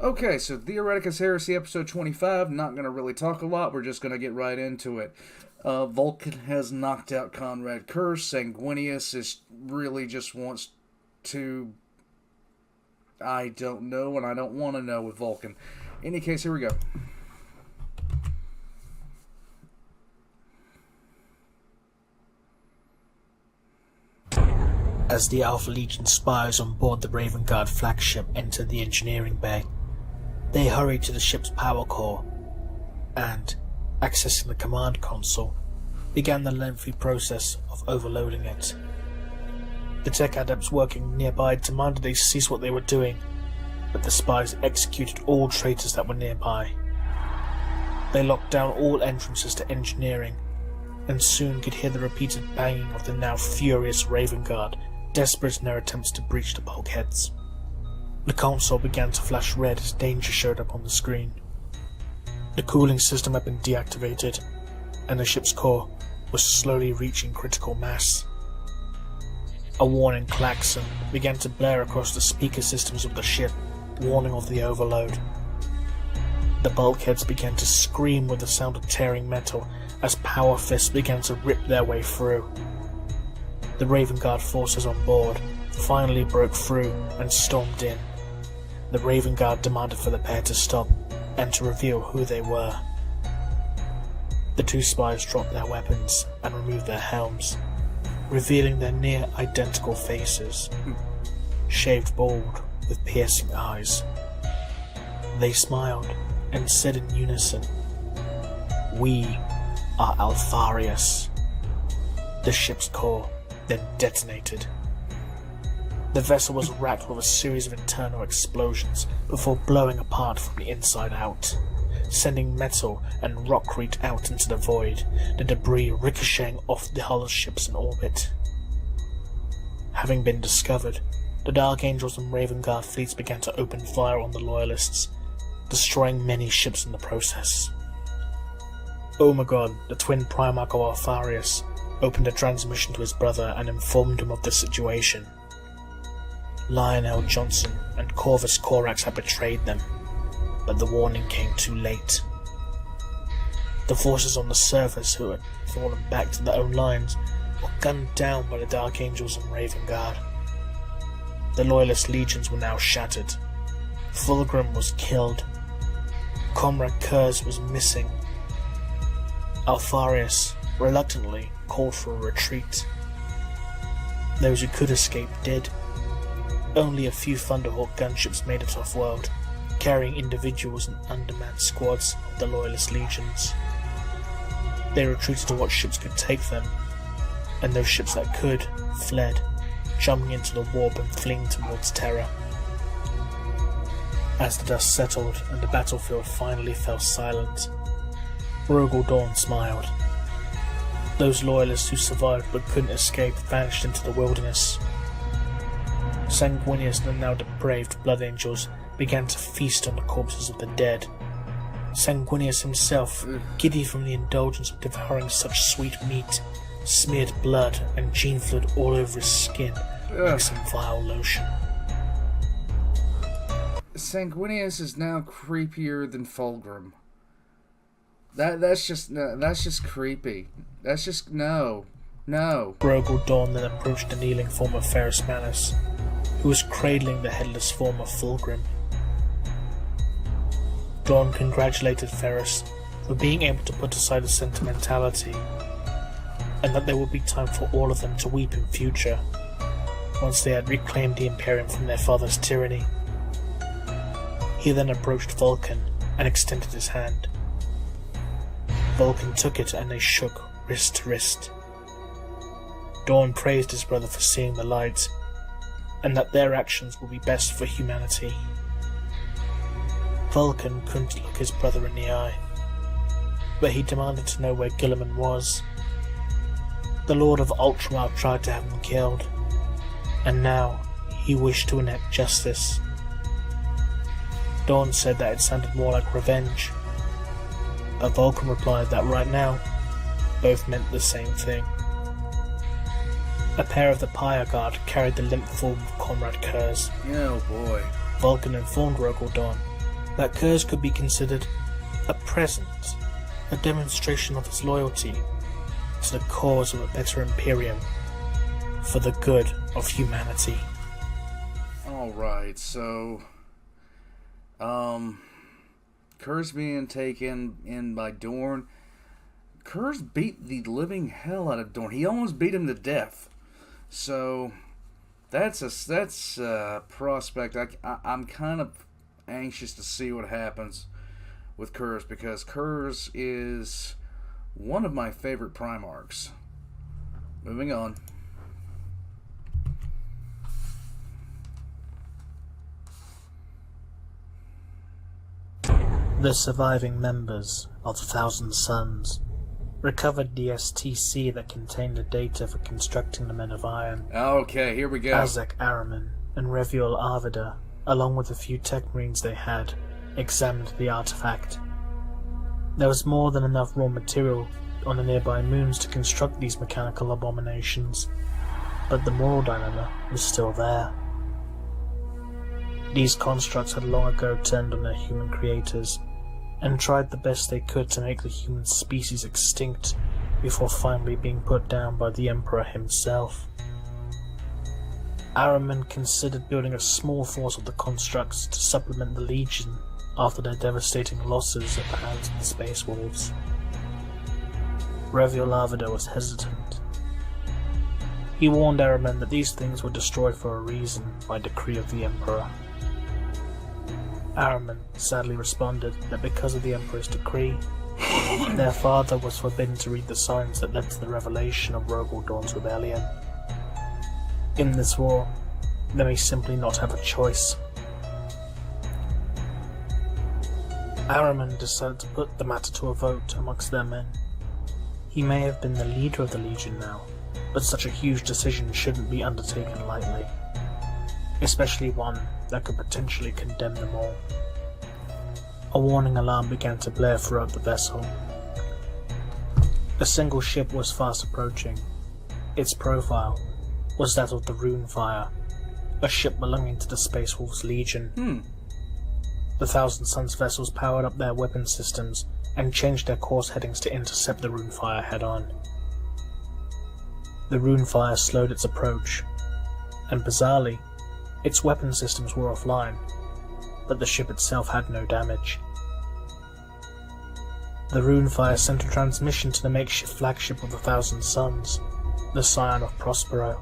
Okay, so Theoreticus Heresy episode 25. Not going to really talk a lot. We're just going to get right into it. Vulcan has knocked out Conrad Curse. Sanguinius is really just wants to... I don't know, and I don't want to know with Vulcan. In any case, here we go. As the Alpha Legion spies on board the Raven Guard flagship enter the engineering bay, they hurry to the ship's power core and, accessing the command console, began the lengthy process of overloading it. The tech adepts working nearby demanded they cease what they were doing, but the spies executed all traitors that were nearby. They locked down all entrances to engineering, and soon could hear the repeated banging of the now furious Raven Guard, desperate in their attempts to breach the bulkheads. The console began to flash red as danger showed up on the screen. The cooling system had been deactivated, and the ship's core was slowly reaching critical mass. A warning klaxon began to blare across the speaker systems of the ship, warning of the overload. The bulkheads began to scream with the sound of tearing metal as power fists began to rip their way through. The Raven Guard forces on board finally broke through and stormed in. The Raven Guard demanded for the pair to stop and to reveal who they were. The two spies dropped their weapons and removed their helms, revealing their near-identical faces, shaved bald with piercing eyes. They smiled and said in unison, "We are Alpharius." The ship's core then detonated. The vessel was racked with a series of internal explosions before blowing apart from the inside out, sending metal and rockcrete out into the void, the debris ricocheting off the hull ships in orbit. Having been discovered, the Dark Angels and Raven Guard fleets began to open fire on the Loyalists, destroying many ships in the process. Omegon, the twin Primarch of Alpharius, opened a transmission to his brother and informed him of the situation. Lionel Johnson and Corvus Corax had betrayed them, but the warning came too late. The forces on the surface who had fallen back to their own lines were gunned down by the Dark Angels and Raven Guard. The Loyalist legions were now shattered. Fulgrim was killed. Comrade Kurz was missing. Alpharius reluctantly called for a retreat. Those who could escape did. Only a few Thunderhawk gunships made it off-world, carrying individuals and undermanned squads of the Loyalist legions. They retreated to what ships could take them, and those ships that could fled, jumping into the warp and fleeing towards Terra. As the dust settled and the battlefield finally fell silent, Rogel Dawn smiled. Those Loyalists who survived but couldn't escape vanished into the wilderness. Sanguinius and the now depraved Blood Angels began to feast on the corpses of the dead. Sanguinius himself, giddy from the indulgence of devouring such sweet meat, smeared blood and gene fluid all over his skin like some vile lotion. Sanguinius is now creepier than Fulgrim. That's just creepy. That's just no. Rogel Dawn then approached the kneeling form of Ferrus Manus, who was cradling the headless form of Fulgrim. Dawn congratulated Ferrus for being able to put aside the sentimentality, and that there would be time for all of them to weep in future, once they had reclaimed the Imperium from their father's tyranny. He then approached Vulcan and extended his hand. Vulcan took it and they shook wrist to wrist. Dawn praised his brother for seeing the light, and that their actions would be best for humanity. Vulcan couldn't look his brother in the eye, but he demanded to know where Guilliman was. The Lord of Ultramar tried to have him killed, and now he wished to enact justice. Dawn said that it sounded more like revenge, but Vulcan replied that right now, both meant the same thing. A pair of the Pyre Guard carried the limp form of Comrade Kurz. Oh boy. Vulcan informed Rogel Dawn that Kurz could be considered a present, a demonstration of his loyalty to the cause of a better Imperium, for the good of humanity. Alright, so Kurz being taken in by Dorn. Kurz beat the living hell out of Dorn. He almost beat him to death. So that's a prospect. I'm kind of anxious to see what happens with Kurz, because Kurz is one of my favorite Primarchs. Moving on. The surviving members of the Thousand Sons recovered the STC that contained the data for constructing the Men of Iron. Okay, here we go. Azek Araman and Reviol Arvida, along with a few tech marines they had, examined the artifact. There was more than enough raw material on the nearby moons to construct these mechanical abominations, but the moral dilemma was still there. These constructs had long ago turned on their human creators, and tried the best they could to make the human species extinct before finally being put down by the Emperor himself. Araman considered building a small force of the constructs to supplement the Legion after their devastating losses at the hands of the Space Wolves. Reviol Arvida was hesitant. He warned Araman that these things were destroyed for a reason by decree of the Emperor. Araman sadly responded that because of the Emperor's decree, their father was forbidden to read the signs that led to the revelation of Rogel Dawn's rebellion. In this war, they may simply not have a choice. Araman decided to put the matter to a vote amongst their men. He may have been the leader of the Legion now, but such a huge decision shouldn't be undertaken lightly, especially one that could potentially condemn them all. A warning alarm began to blare throughout the vessel. A single ship was fast approaching. Its profile was that of the Runefire, a ship belonging to the Space Wolves Legion. The Thousand Sons vessels powered up their weapon systems and changed their course headings to intercept the Runefire head-on. The Runefire slowed its approach, and bizarrely, its weapon systems were offline, but the ship itself had no damage. The Runefire sent a transmission to the makeshift flagship of the Thousand Sons, the Scion of Prospero.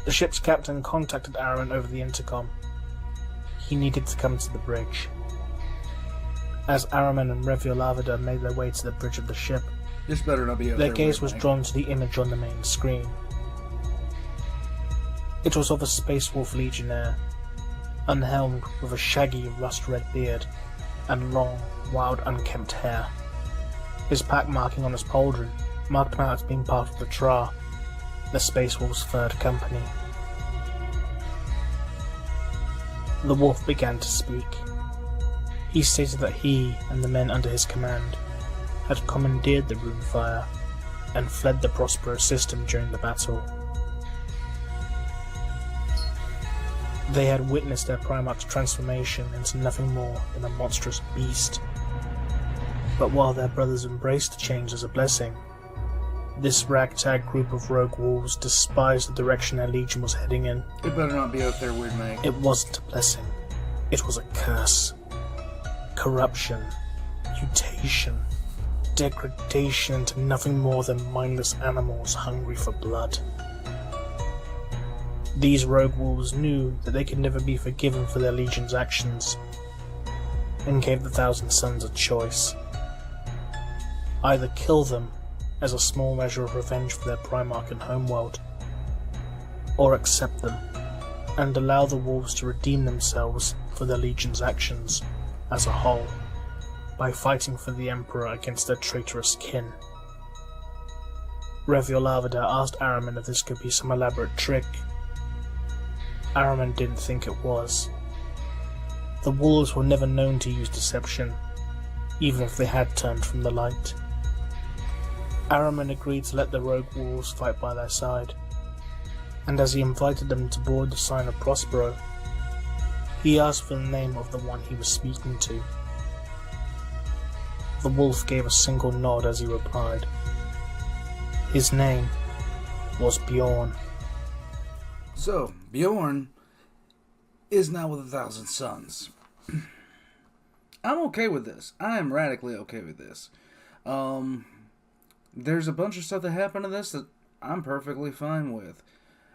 The ship's captain contacted Araman over the intercom. He needed to come to the bridge. As Araman and Reviol Arvida made their way to the bridge of the ship, This better not be their gaze was drawn to the image on the main screen. It was of a Space Wolf Legionnaire, unhelmed with a shaggy rust-red beard and long, wild, unkempt hair. His pack marking on his pauldron marked him out as being part of the Tra, the Space Wolf's third company. The wolf began to speak. He stated that he and the men under his command had commandeered the Runefire and fled the Prospero system during the battle. They had witnessed their Primarch's transformation into nothing more than a monstrous beast. But while their brothers embraced the change as a blessing, this ragtag group of rogue wolves despised the direction their legion was heading in. It better not be out there with me. It wasn't a blessing. It was a curse. Corruption, mutation, degradation into nothing more than mindless animals hungry for blood. These rogue wolves knew that they could never be forgiven for their legion's actions, and gave the Thousand Sons a choice. Either kill them as a small measure of revenge for their Primarch and homeworld, or accept them and allow the wolves to redeem themselves for their legion's actions as a whole by fighting for the Emperor against their traitorous kin. Reviol Arvida asked Araman if this could be some elaborate trick. Araman didn't think it was. The wolves were never known to use deception, even if they had turned from the light. Araman agreed to let the rogue wolves fight by their side, and as he invited them to board the Sign of Prospero, He asked for the name of the one he was speaking to. The wolf gave a single nod as he replied. His name was Bjorn. So, Bjorn is now with 1,000 Suns. I'm okay with this. I am radically okay with this. There's a bunch of stuff that happened to this that I'm perfectly fine with.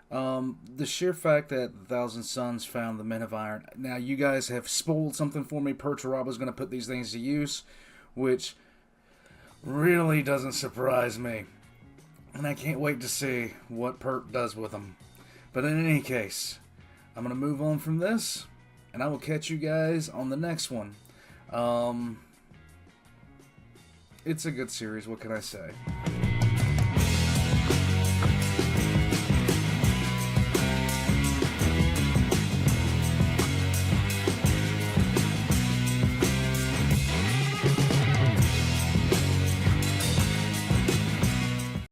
The sheer fact that 1,000 Suns found the Men of Iron. Now, you guys have spoiled something for me. Perturaba's going to put these things to use, which really doesn't surprise me. And I can't wait to see what Pert does with them. But in any case, I'm going to move on from this, and I will catch you guys on the next one. It's a good series, what can I say?